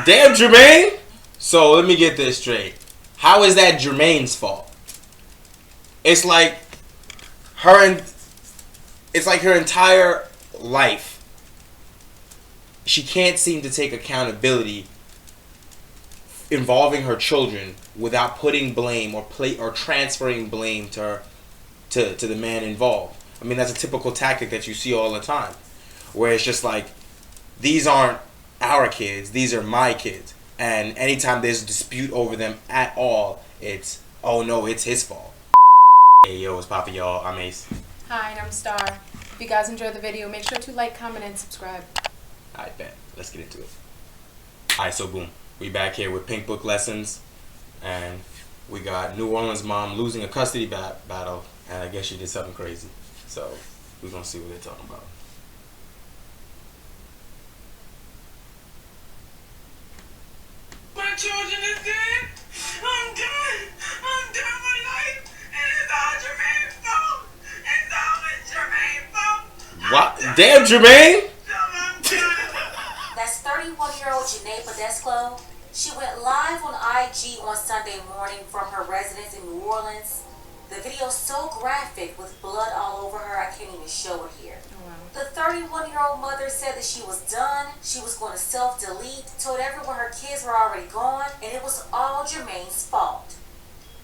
Damn, Jermaine! So, let me get this straight. How is that Jermaine's fault? It's like her entire life, she can't seem to take accountability involving her children without putting blame or transferring blame to the man involved. I mean, that's a typical tactic that you see all the time, where it's just like, these aren't our kids, these are my kids. And anytime there's a dispute over them at all, it's, oh no, it's his fault. Hey yo, what's poppin', y'all? I'm Ace. Hi, and I'm Star. If you guys enjoyed the video, make sure to like, comment, and subscribe. Alright, bet. Let's get into it. Alright, so boom. We back here with Pink Book Lessons. And we got New Orleans mom losing a custody battle. And I guess she did something crazy. So, we're gonna see what they're talking about. My children is dead. I'm done. I'm done with life. And it's all Jermaine's fault. It's always Jermaine's fault. What? Damn, Jermaine! I'm done. That's 31-year-old Janae Podesclo. She went live on IG on Sunday morning from her residence in New Orleans. The video's so graphic with blood all over her, I can't even show it here. Oh, wow. The 31-year-old mother said that she was done, she was going to self-delete, told everyone her kids were already gone, and it was all Jermaine's fault.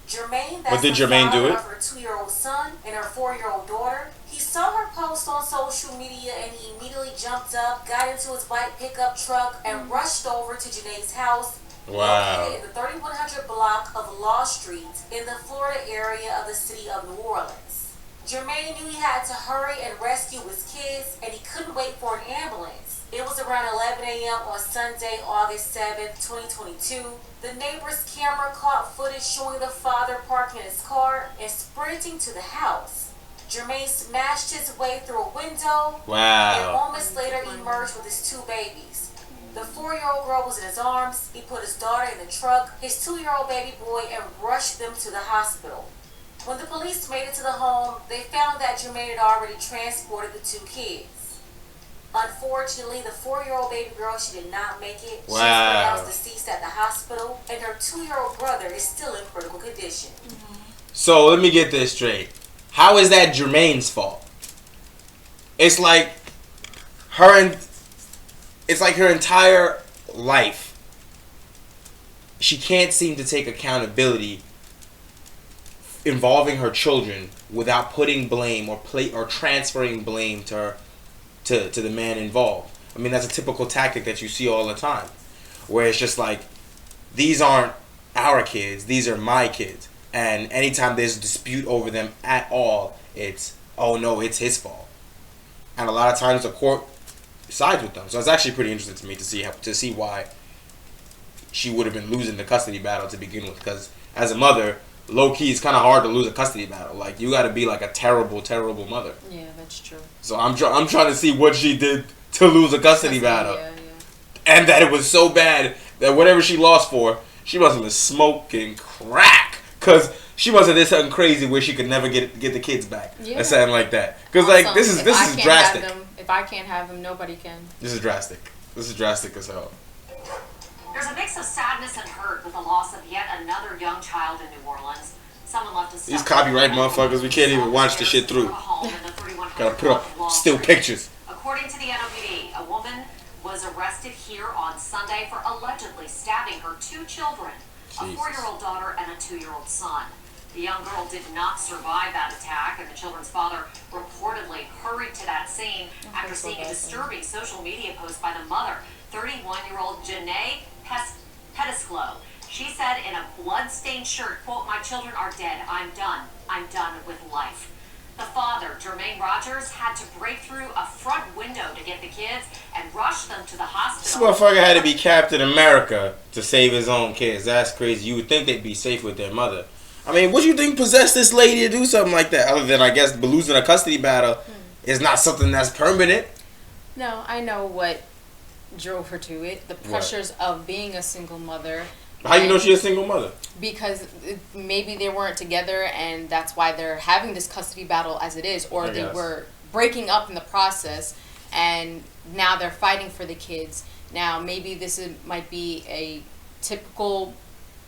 Jermaine, that's But did the Jermaine do father it? of her 2-year-old son and her 4-year-old daughter. He saw her post on social media and he immediately jumped up, got into his white pickup truck, and rushed over to Janae's house. Wow. Located in the 3100 block of Law Street in the Florida area of the city of New Orleans. Jermaine knew he had to hurry and rescue his kids, and he couldn't wait for an ambulance. It was around 11 a.m. on Sunday, August 7th, 2022. The neighbor's camera caught footage showing the father parking his car and sprinting to the house. Jermaine smashed his way through a window and Wow. moments later emerged with his 2 babies. The 4-year-old girl was in his arms. He put his daughter in the truck, his 2-year-old baby boy, and rushed them to the hospital. When the police made it to the home, they found that Jermaine had already transported the 2 kids. Unfortunately, the 4-year-old baby girl, she did not make it. She was Wow. pronounced deceased at the hospital, and her 2-year-old brother is still in critical condition. So, let me get this straight. How is that Jermaine's fault? It's like her entire life, she can't seem to take accountability involving her children without putting blame or transferring blame to the man involved. I mean, that's a typical tactic that you see all the time, where it's just like, these aren't our kids, these are my kids. And anytime there's a dispute over them at all, it's, oh no, it's his fault. And a lot of times the court sides with them. So it's actually pretty interesting to me to see why she would have been losing the custody battle to begin with. Because as a mother, low key, it's kind of hard to lose a custody battle. Like, you got to be like a terrible, terrible mother. Yeah, that's true. So I'm trying to see what she did to lose a custody battle, Yeah. and that it was so bad that whatever she lost for, she must have been smoking crack. Cause she must have did something crazy where she could never get the kids back, Yeah. or something like that. Cause like Awesome. this is drastic. If I can't have them, nobody can. This is drastic. This is drastic as hell. There's a mix of sadness and hurt with the loss of yet another young child in New Orleans. Someone left a These copyright motherfuckers, we can't even watch the shit through. Gotta put up still pictures. According to the NOPD, a woman was arrested here on Sunday for allegedly stabbing her 2 children, a Jesus. 4-year-old daughter and a 2-year-old son. The young girl did not survive that attack, and the children's father reportedly hurried to that scene after seeing a disturbing social media post by the mother, 31-year-old Janae Podesclo. She said in a blood-stained shirt, quote, "My children are dead. I'm done. I'm done with life." The father, Jermaine Rogers, had to break through a front window to get the kids and rush them to the This hospital. motherfucker had to be Captain America to save his own kids. That's crazy. You would think they'd be safe with their mother. I mean, what do you think possessed this lady to do something like that? Other than, I guess, losing a custody battle is not something that's permanent. No, I know what drove her to it. The pressures of being a single mother. How you know she's a single mother? Because maybe they weren't together, and that's why they're having this custody battle as it is, or I they guess. were breaking up in the process, and now they're fighting for the kids. Now, maybe might be a typical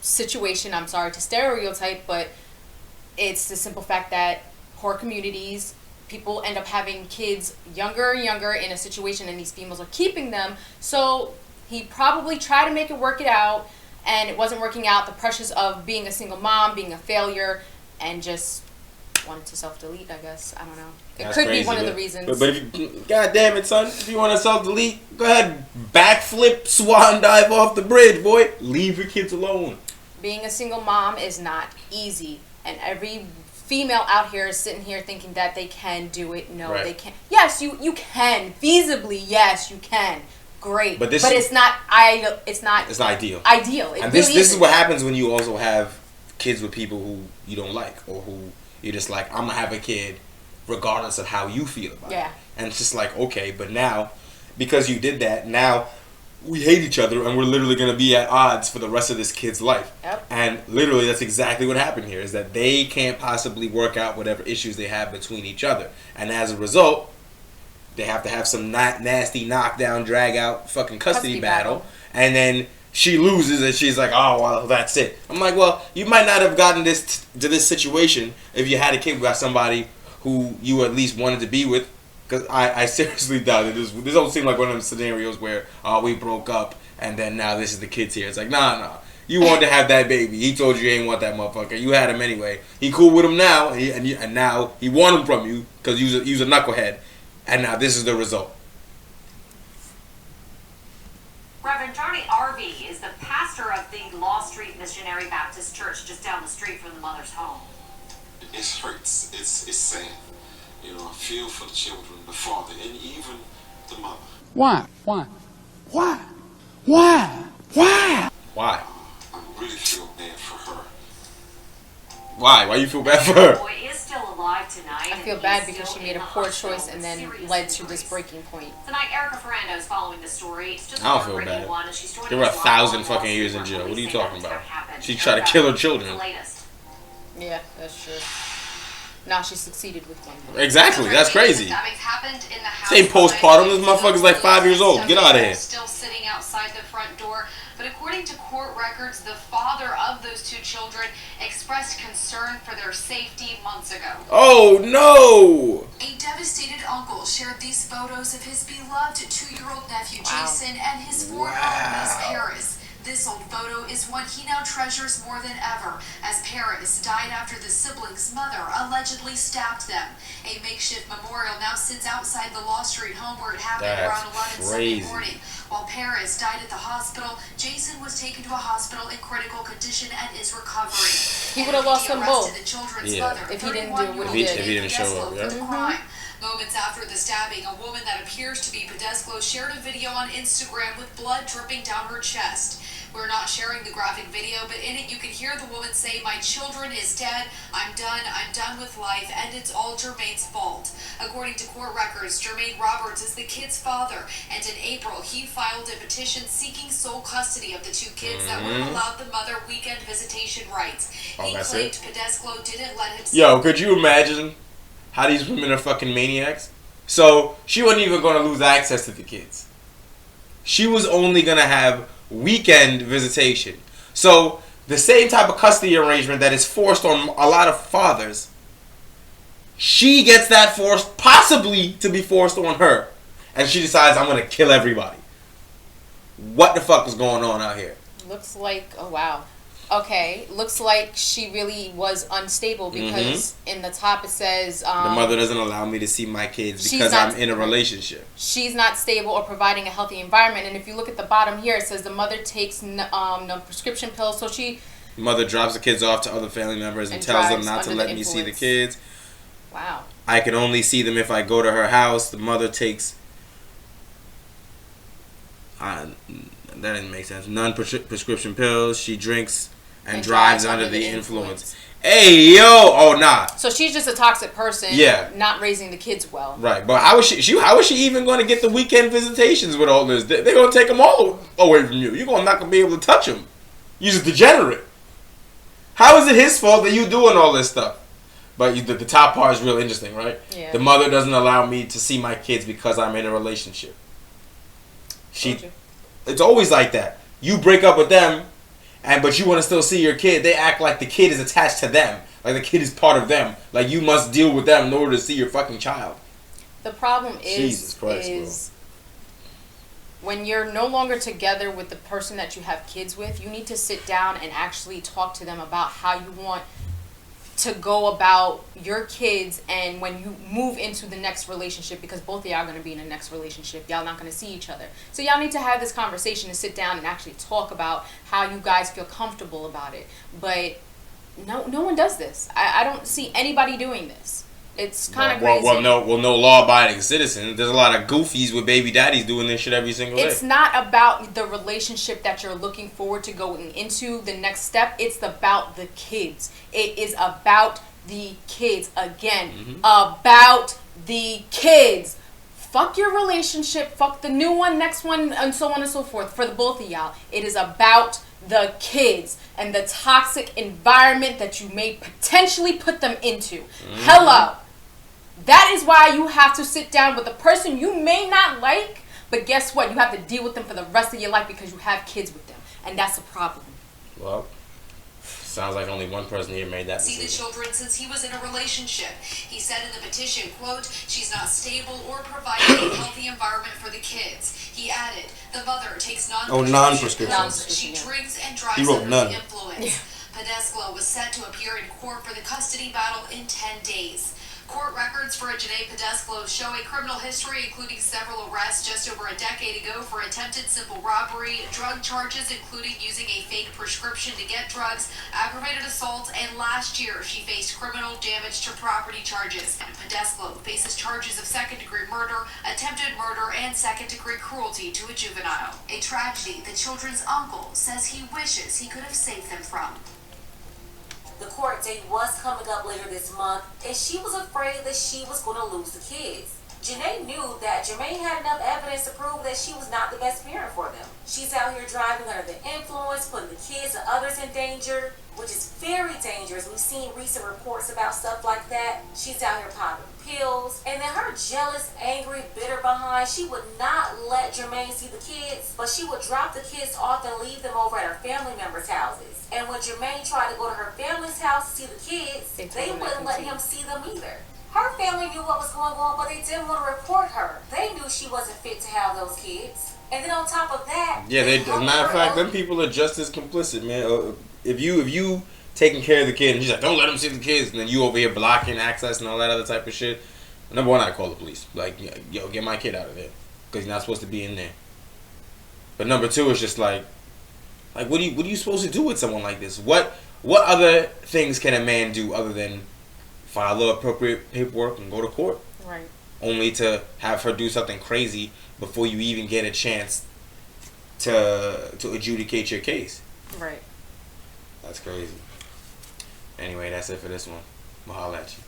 situation. I'm sorry to stereotype, but it's the simple fact that poor communities, people end up having kids younger and younger in a situation, and these females are keeping them. So he probably tried to make it out, and it wasn't working out. The pressures of being a single mom, being a failure, and just wanted to self-delete, I guess. I don't know. It That's could crazy, be one of the reasons. But if you, God damn it, son, if you want to self-delete, go ahead, backflip, swan dive off the bridge, boy. Leave your kids alone. Being a single mom is not easy, and every female out here is sitting here thinking that they can do it. No, Right. they can't. Yes, you can. Feasibly, yes, you can. Great. But it's not ideal. It's not ideal. Ideal. It And really this is isn't. what happens when you also have kids with people who you don't like, or who you're just like, I'm gonna have a kid regardless of how you feel about it. And it's just like, okay, but now because you did that, now we hate each other and we're literally gonna be at odds for the rest of this kid's life. Yep. And literally that's exactly what happened here, is that they can't possibly work out whatever issues they have between each other. And as a result, they have to have some nasty knockdown, drag out fucking custody battle. And then she loses and she's like, oh, well, that's it. I'm like, well, you might not have gotten this to this situation if you had a kid with somebody who you at least wanted to be with. Because I seriously doubt it. This don't seem like one of them scenarios where, oh, we broke up and then now this is the kid's here. It's like, nah. You wanted to have that baby. He told you ain't want that motherfucker. You had him anyway. He cool with him now. And now he want him from you because you was a knucklehead. And now this is the result. Reverend Johnny Arvey is the pastor of the Law Street Missionary Baptist Church just down the street from the mother's home. It hurts. It's sad. You know, I feel for the children, the father, and even the mother. Why? I really feel bad for her. Why? Why you feel bad for her? The boy is still alive tonight. I feel bad because she made a poor choice and then led to this breaking point. Tonight, Erica Ferrando is following the story. It's just I don't feel bad. There were 1,000 fucking years in jail. What are you talking about? She tried to kill her children. Yeah, that's true. Now she succeeded with one. Exactly. That's crazy. Stabbings happened in the house. Same postpartum. This motherfucker's like 5 years old. Get out of here. Still sitting outside the front door. But according to court records, the father of those two children expressed concern for their safety months ago. Oh, no. A devastated uncle shared these photos of his beloved 2-year-old nephew Jason and his 4-year-old niece Paris. This old photo is one he now treasures more than ever, as Paris died after the siblings' mother allegedly stabbed them. A makeshift memorial now sits outside the Law Street home where it happened around 11 Sunday morning. While Paris died at the hospital, Jason was taken to a hospital in critical condition and is recovering. He would have lost them both the children's mother, if he didn't do what he did. If he didn't show up, yeah. For the crime. Moments after the stabbing, a woman that appears to be Pedesclo shared a video on Instagram with blood dripping down her chest. We're not sharing the graphic video, but in it you can hear the woman say, "My children is dead, I'm done with life, and it's all Jermaine's fault." According to court records, Jermaine Roberts is the kid's father, and in April he filed a petition seeking sole custody of the two kids that would have allowed the mother weekend visitation rights. He claimed Pedesclo didn't let him. Yo, could you imagine how these women are fucking maniacs? So she wasn't even going to lose access to the kids. She was only going to have weekend visitation. So the same type of custody arrangement that is forced on a lot of fathers, she gets that forced, possibly to be forced on her. And she decides, I'm going to kill everybody. What the fuck is going on out here? Looks like, oh wow. Okay, looks like she really was unstable because in the top it says the mother doesn't allow me to see my kids because I'm in a relationship. She's not stable or providing a healthy environment. And if you look at the bottom here, it says the mother takes no prescription pills. So Mother drops the kids off to other family members and tells them not to let me see the kids. Wow. I can only see them if I go to her house. The mother takes... that didn't make sense. Non-prescription pills. She drinks and drives under the influence. Hey, yo! Oh, nah. So she's just a toxic person. Yeah. Not raising the kids well. Right, but how is she even going to get the weekend visitations with all this? They're going to take them all away from you. You're going to not going to be able to touch them. You're just degenerate. How is it his fault that you doing all this stuff? But the top part is real interesting, right? Yeah. The mother doesn't allow me to see my kids because I'm in a relationship. It's always like that. You break up with them, but you want to still see your kid. They act like the kid is attached to them, like the kid is part of them. Like you must deal with them in order to see your fucking child. The problem Jesus Christ, is when you're no longer together with the person that you have kids with, you need to sit down and actually talk to them about how you want to go about your kids and when you move into the next relationship, because both of y'all are going to be in the next relationship. Y'all not going to see each other. So y'all need to have this conversation and sit down and actually talk about how you guys feel comfortable about it. But no one does this. I don't see anybody doing this. It's kind of crazy. No law-abiding citizens. There's a lot of goofies with baby daddies doing this shit every single day. It's not about the relationship that you're looking forward to going into the next step. It's about the kids. It is about the kids. Again, about the kids. Fuck your relationship. Fuck the new one, next one, and so on and so forth. For the both of y'all, it is about the kids and the toxic environment that you may potentially put them into. Hello. That is why you have to sit down with a person you may not like, but guess what? You have to deal with them for the rest of your life because you have kids with them. And that's a problem. Well, sounds like only one person here made that decision. See the children since he was in a relationship. He said in the petition, quote, "She's not stable or providing a healthy environment for the kids." He added, "The mother takes non-prescription. She drinks and drives under the influence." Pedesclo was set to appear in court for the custody battle in 10 days. Court records for Janae Pedesclo show a criminal history including several arrests just over a decade ago for attempted simple robbery, drug charges including using a fake prescription to get drugs, aggravated assault, and last year she faced criminal damage to property charges. And Pedesclo faces charges of second-degree murder, attempted murder, and second-degree cruelty to a juvenile. A tragedy the children's uncle says he wishes he could have saved them from. The court date was coming up later this month, and she was afraid that she was going to lose the kids. Janae knew that Jermaine had enough evidence to prove that she was not the best parent for them. She's out here driving under the influence, putting the kids and others in danger, which is very dangerous. We've seen recent reports about stuff like that. She's out here popping pills, and then her jealous, angry, bitter behind, she would not let Jermaine see the kids, but she would drop the kids off and leave them over at her family members' houses. And when Jermaine tried to go to her family's house to see the kids, they wouldn't let him see them either. Her family knew what was going on, but they didn't want to report her. They knew she wasn't fit to have those kids. And then on top of that, as a matter of fact, them people are just as complicit, man. If you taking care of the kid and she's like, don't let him see the kids, and then you over here blocking access and all that other type of shit. Number one, I call the police. Like, yo, get my kid out of there because he's not supposed to be in there. But number two is just like what are you supposed to do with someone like this? What other things can a man do other than file the appropriate paperwork and go to court? Right. Only to have her do something crazy before you even get a chance to adjudicate your case. Right. That's crazy. Anyway, that's it for this one. We'll holler at you.